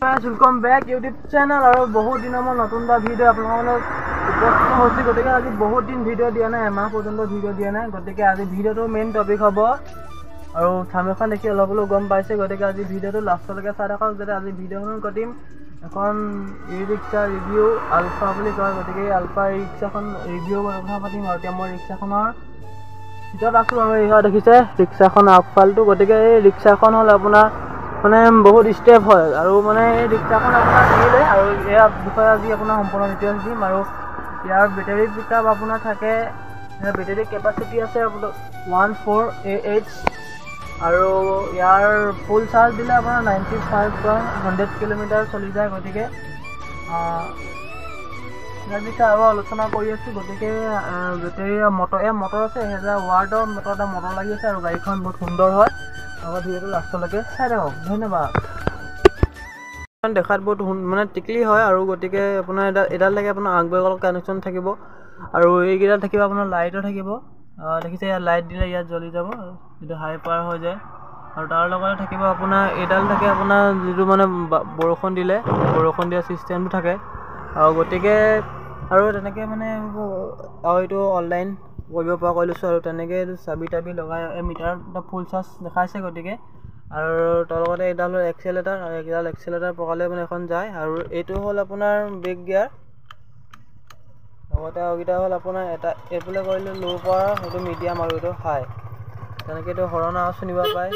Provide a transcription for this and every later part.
welcome back YouTube channel और बहुत दिन मैं नतुन এটা ভিডিও আপোনালোকৰ উপস্থিত হৈছে গতিকে আজি বহুত দিন ভিডিও দিয়া নাই এমাহ পৰ্যন্ত ভিডিও দিয়া নাই গতিকে আজি ভিডিওটো মেইন টপিক হ'ব আৰু থামেখন দেখি অলপ অলপ গম পাইছে গতিকে আজি ভিডিওটো লাষ্টলৈকে চাই থাকক যাতে আজি ভিডিওখন কৰিম এখন ই-ৰিক্সা ৰিভিউ আলফা বুলি কয় গতিকে আলফা ৰিক্সাখন ৰিভিউ কথা পাতিম আৰু এতিয়া মই ৰিক্সাখনৰ ভিতৰত আছো আৰু এয়া দেখিছে ৰিক্সাখন আগফালটো গতিকে এই ৰিক্সাখন হ'ল আপোনাৰ মানে বহুত স্টেপ হয় আৰু মানে এই ৰিক্সাখন আপোনাৰ দিলে আৰু ইয়াৰ বিষয়ে আজি আপোনাৰ সম্পূৰ্ণ ডিটেইলছ দিম আৰু ইয়াৰ বেটাৰী পিকআপ আপোনাৰ থাকে বেটাৰী কেপাচিটি আছে আপোনাৰ 14AH আৰু ইয়াৰ ফুল চাৰ্জ দিলে আপোনাৰ 95 পৰা 100 কিলোমিটাৰ চলি যায় গতিকে ইয়াৰ বিষয়ে আৰু আলোচনা কৰি আছো গতিকে বেটাৰী মটৰ আছে 1000 ৱাটৰ মটৰ লাগি আছে আৰু গাড়ীখন বহুত সুন্দৰ হয় আৰু ভিডিওটো লাষ্টলৈকে চাই থাকক ধন্যবাদ দেখাত বহুত মানে টিকলি হয় আৰু গতিকে আপোনাৰ এডাল লাগে আপোনাৰ আগবেগল কানেকচন থাকিব আৰু এইকেইডাল থাকিব আপোনাৰ লাইটও থাকিব দেখিছে ইয়াৰ লাইট দিলে ইয়াত জ্বলি যাব যেটো হাই পাৱাৰ হৈ যায় আৰু তাৰ লগতে থাকিব আপোনাৰ এডাল থাকে আপোনাৰ যেটো মানে বৰষুণ দিয়া সিস্টেমটো থাকে আৰু গতিকে আৰু তেনেকে মানে আৰু এটো অনলাইন কৰিব পৰা কৈছো আৰু তেনেকে চাবি টাবি লগাই মিটাৰ ফুল চাৰ্জ দেখাইছে গতিকে আৰু তাৰ লগতে এডাল এক্সেলেটাৰ আৰু এডাল এক্সেলেটাৰ পকালে মানে এখন যায় আৰু এইটো হ'ল আপোনাৰ ব্ৰেক গিয়াৰ লগতে আগিটা হ'ল আপোনাৰ এটা এপলে কৰিলে লো পাৱাৰ সেইটো মিডিয়াম আৰু এইটো হাই তেনেকে তো হৰণ আওয়াজ শুনিব পায়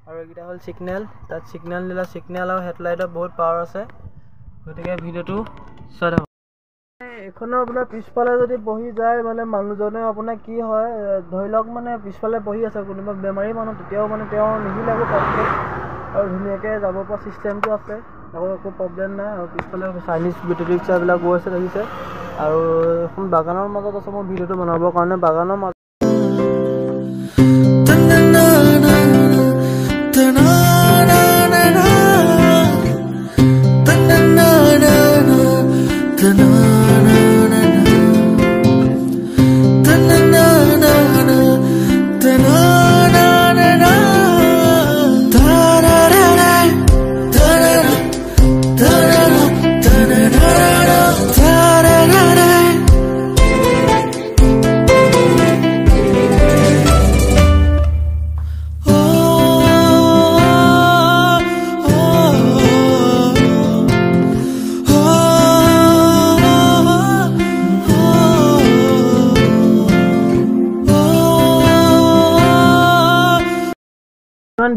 আৰু এইটা হ'ল সিগন্যাল তাত সিগন্যাল দিলা সিগন্যাল আৰু হেডলাইটৰ বহুত পাৱাৰ আছে গতিকে ভিডিওটো চাই থাকক এখনৰ আপোনাৰ পিছফালে যদি বহি যায় মানে মানুহজনে আপোনাৰ কি হয় ধৰি লওক মানে পিছফালে বহি আছে কোনোবা বেমাৰী মানুহ তেতিয়াও মানে তেওঁ নিহিলাব পাৰছে আৰু ধুনীয়াকে যাব পৰা সিস্টেমটো আছে একো প্ৰবলেম নাই আৰু পিছফালে চাইনিজ বেটাৰী ৰিক্সাবিলাক গৈ আছে দেখিছে আৰু এখন বাগানৰ মাজত আছে মই ভিডিওটো বনাবৰ কাৰণে বাগানৰ মাজত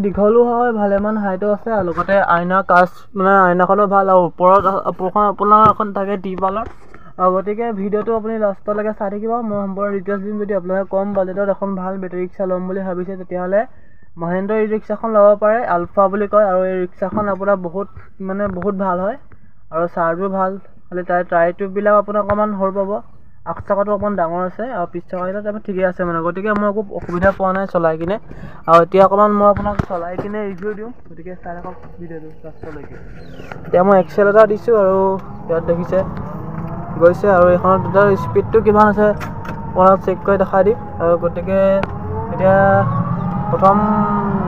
দীঘলো হয় ভালেমান হাইটো আছে আৰু লগতে আইনা কাচ মানে আইনাখনো ভাল আৰু ওপৰত আপোনাৰ এখন থাকে টিপালৰ আৰু গতিকে ভিডিওটো আপুনি লাষ্টলৈকে চাই থাকিব মই সম্পূৰ্ণ ডিটেইলছ দিম যদি আপোনালোকে কম বাজেটত এখন ভাল বেটাৰী ৰিক্সা ল'ম বুলি ভাবিছে তেতিয়াহ'লে মহেন্দ্ৰ ই-ৰিক্সাখন ল'ব পাৰে আলফা বুলি কয় আৰু এই ৰিক্সাখন আপোনাৰ বহুত ভাল হয় আৰু চাৰ্জো ভাল খালি তাৰ টায়াৰ টিউববিলাক আপোনাৰ অকণমান সৰু পাব আগচকাটো অকণ ডাঙৰ আছে আৰু পিছচকাটো তাৰপৰা ঠিকে আছে মানে গতিকে মই একো অসুবিধা পোৱা নাই চলাই কিনে আৰু এতিয়া অকণমান মই আপোনাক চলাই কিনে ৰিভিউ দিওঁ গতিকে চাই থাকক ভিডিওটো লাষ্টলৈকে এতিয়া মই এক্সেলেটাৰ দিছোঁ আৰু ইয়াত দেখিছে গৈছে আৰু এইখনত দুটাৰ স্পীডটো কিমান আছে আপোনাক চেক কৰি দেখাই দিম আৰু গতিকে এতিয়া প্ৰথম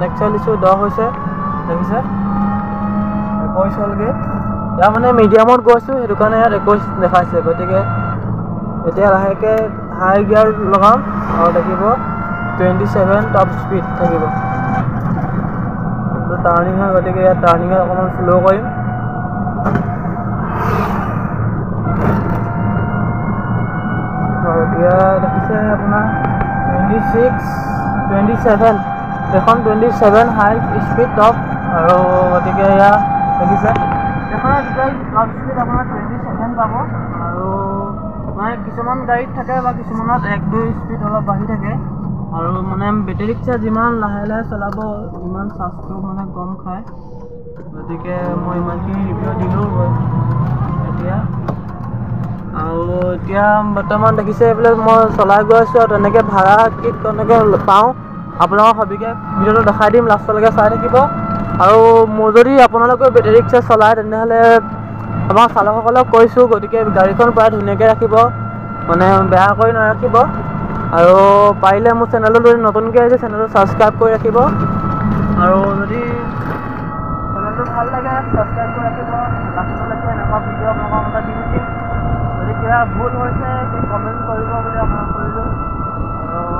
এক্সেল দিছোঁ 10 হৈছে দেখিছে 21 হ'লগৈ ইয়াৰ মানে মিডিয়ামত গৈছোঁ সেইটো কাৰণে ইয়াত 21 দেখাইছে গতিকে এতিয়া লাহেকে হাই গিয়াৰ লগাম আৰু দেখিব 27 টপ স্পীড থাকিব টাৰ্নিং হয় গতিকে ইয়াত টাৰ্নিঙত অকণমান স্লো কৰিম আৰু এতিয়া দেখিছে আপোনাৰ 27 এখন 27 হাই স্পীড টপ আৰু গতিকে এয়া দেখিছে এখন টপ স্পীড আপোনাৰ 27 পাব আৰু মানে কিছুমান গাড়ীত থাকে বা কিছুমানত 1-2 স্পীড অলপ বাঢ়ি থাকে আৰু মানে বেটাৰী ৰিক্সা যিমান লাহে লাহে চলাব ইমান চাৰ্জটো মানে কম খায় গতিকে মই ইমানখিনি ৰিভিউ দিলোঁ এতিয়া আৰু এতিয়া বৰ্তমান দেখিছে এইবিলাক মই চলাই গৈ আছোঁ আৰু তেনেকৈ ভাড়া কিট কেনেকৈ পাওঁ আপোনালোকক সবিকে ভিডিঅ'টো দেখাই দিম লাষ্টলৈকে চাই থাকিব আৰু মোৰ যদি আপোনালোকে বেটাৰী ৰিক্সা চলায় তেনেহ'লে আমাৰ চালকসকলক কৈছোঁ গতিকে গাড়ীখন প্ৰায় ধুনীয়াকৈ ৰাখিব মানে বেয়া কৰি নাৰাখিব আৰু পাৰিলে মোৰ চেনেলটো যদি নতুনকৈ আহিছে চেনেলটো ছাবস্ক্ৰাইব কৰি ৰাখিব আৰু যদি চেনেলটো ভাল লাগে সাবস্ক্ৰাইব কৰি ৰাখিব লাষ্টলৈকে এনেকুৱা ভিডিঅ' আপোনালোকৰ মতে দি থাকিম যদি কিবা ভুল হৈছে কমেণ্ট কৰিব বুলি আশা কৰিলোঁ আৰু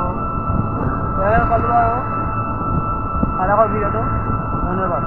সেয়াই ক'লোঁ আৰু আগৰ ভিডিঅ'টো ধন্যবাদ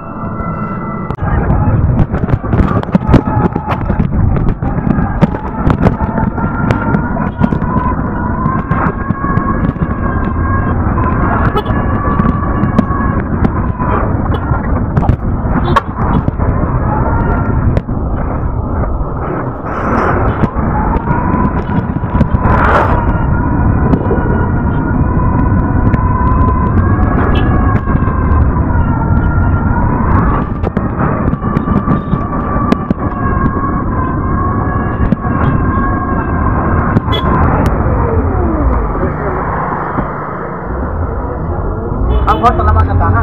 बहुत सलामा करता ना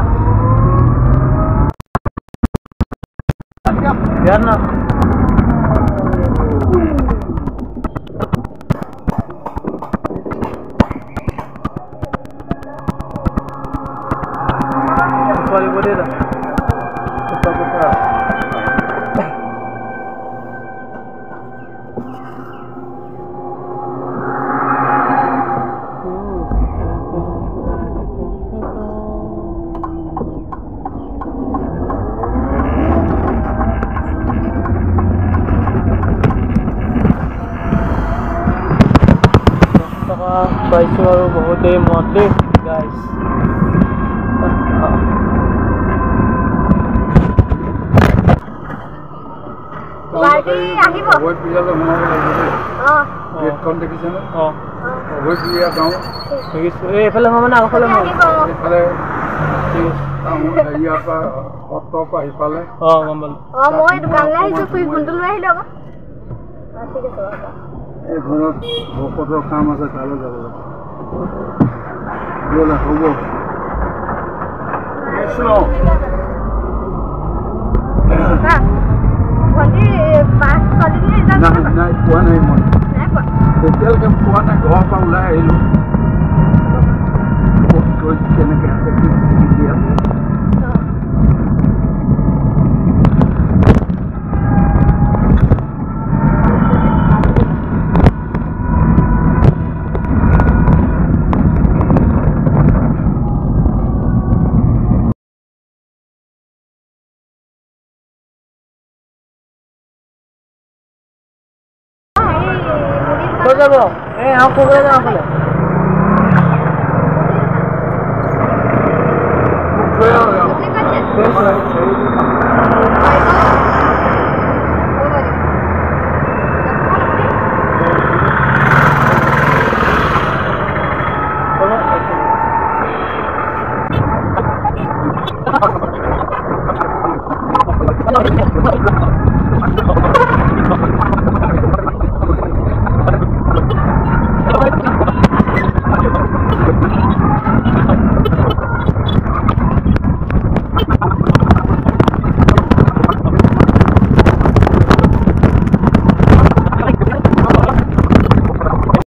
यार ना सॉरी बोले ना পাইছোঁ আৰু বহুতেই মতে গাইছ বাকি আহিব অবৈ পিয়ালে সোমাব লাগিব গেটখন দেখিছেনে অবৈ পিয়া গাঁও দেখিছোঁ এইফালে সোমাব নে আগফালে সোমাব এইফালে হেৰিয়াৰ পৰা সত্ৰৰ পৰা সিফালে গম পালোঁ মই দোকানলৈ আহিছোঁ ফুৰি ফোনটো লৈ আহিলোঁ আকৌ ঠিক আছে এই ঘৰত ভকতৰ কাম আছে তালৈ যাব লাগে ব'লা হ'ব নাই পোৱা নাই মই তেতিয়ালৈকে পোৱা নাই ঘৰৰ পৰা ওলাই আহিলোঁ কেনেকৈ আছে কি আছে ক'ত যাব এই আহক ক'বলৈ যাওঁ ক'লে